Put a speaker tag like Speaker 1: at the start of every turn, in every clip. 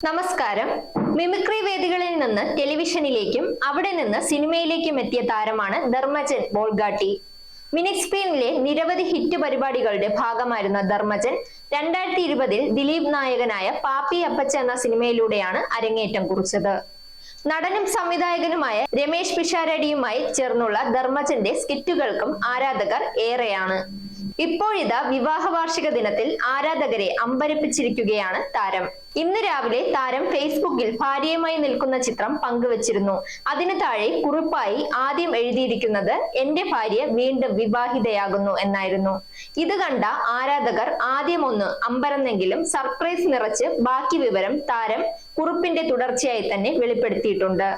Speaker 1: നമസ്കാരം. മിമിക്രി വേദികളിൽ നിന്ന് ടെലിവിഷനിലേക്കും അവിടെ നിന്ന് സിനിമയിലേക്കും എത്തിയ താരമാണ് ധർമ്മജൻ ബോൾഗാട്ടി. മിനി സ്ക്രീനിലെ നിരവധി ഹിറ്റ് പരിപാടികളുടെ ഭാഗമായിരുന്ന ധർമ്മജൻ 2020 ദിലീപ് നായകനായ പാപ്പി അപ്പച്ച എന്ന സിനിമയിലൂടെയാണ് അരങ്ങേറ്റം കുറിച്ചത്. നടനും സംവിധായകനുമായ രമേശ് പിഷാരടിയുമായി ചേർന്നുള്ള ധർമ്മജന്റെ സ്കിറ്റുകൾക്കും ആരാധകർ ഏറെയാണ്. ഇപ്പോഴിതാ വിവാഹ വാർഷിക ദിനത്തിൽ ആരാധകരെ അമ്പരപ്പിച്ചിരിക്കുകയാണ് താരം. ഇന്ന് രാവിലെ താരം ഫേസ്ബുക്കിൽ ഭാര്യയുമായി നിൽക്കുന്ന ചിത്രം പങ്കുവച്ചിരുന്നു. അതിന് താഴെ കുറിപ്പായി ആദ്യം എഴുതിയിരിക്കുന്നത് "എന്റെ ഭാര്യ വീണ്ടും വിവാഹിതയാകുന്നു" എന്നായിരുന്നു. ഇത് കണ്ട ആരാധകർ ആദ്യം ഒന്ന് അമ്പരന്നെങ്കിലും സർപ്രൈസ് നിറച്ച് ബാക്കി വിവരം താരം കുറിപ്പിന്റെ തുടർച്ചയായി തന്നെ വെളിപ്പെടുത്തിയിട്ടുണ്ട്.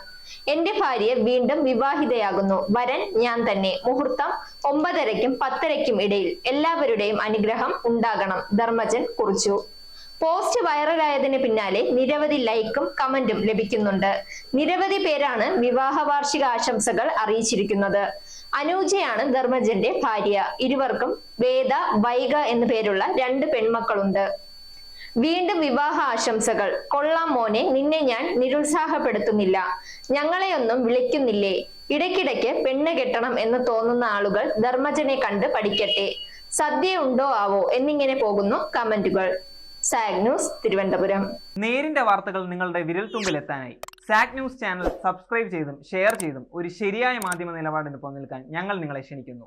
Speaker 1: "എന്റെ ഭാര്യ വീണ്ടും വിവാഹിതയാകുന്നു. വരൻ ഞാൻ തന്നെ. മുഹൂർത്തം 9:30-ക്കും 10:30-ക്കും ഇടയിൽ. എല്ലാവരുടെയും അനുഗ്രഹം ഉണ്ടാകണം" ധർമ്മജൻ കുറിച്ചു. പോസ്റ്റ് വൈറലായതിന് പിന്നാലെ നിരവധി ലൈക്കും കമന്റും ലഭിക്കുന്നുണ്ട്. നിരവധി പേരാണ് വിവാഹ വാർഷിക ആശംസകൾ അറിയിച്ചിരിക്കുന്നത്. അനൂജയാണ് ധർമ്മജന്റെ ഭാര്യ. ഇരുവർക്കും വേദ, വൈഗ എന്നു പേരുള്ള 2 പെൺമക്കളുണ്ട്. "വീണ്ടും വിവാഹ ആശംസകൾ. കൊള്ളാം മോനെ, നിന്നെ ഞാൻ നിരുത്സാഹപ്പെടുത്തുന്നില്ല. ഞങ്ങളെയൊന്നും വിളിക്കുന്നില്ലേ? ഇടയ്ക്കിടയ്ക്ക് പെണ്ണ് കെട്ടണം എന്ന് തോന്നുന്ന ആളുകൾ ധർമ്മജനെ കണ്ട് പഠിക്കട്ടെ. സദ്യ ഉണ്ടോ ആവോ" എന്നിങ്ങനെ പോകുന്നു കമന്റുകൾ. Zag news, Thiruvananthapuram.
Speaker 2: നേരിന്റെ വാർത്തകൾ നിങ്ങളുടെ വിരൽത്തുമ്പിലെത്താനായി സാഗ് ന്യൂസ് ചാനൽ സബ്സ്ക്രൈബ് ചെയ്തും ഷെയർ ചെയ്തും ഒരു ശരിയായ മാധ്യമ നിലപാടിനൊപ്പം നിൽക്കാൻ ഞങ്ങൾ നിങ്ങളെ ക്ഷണിക്കുന്നു.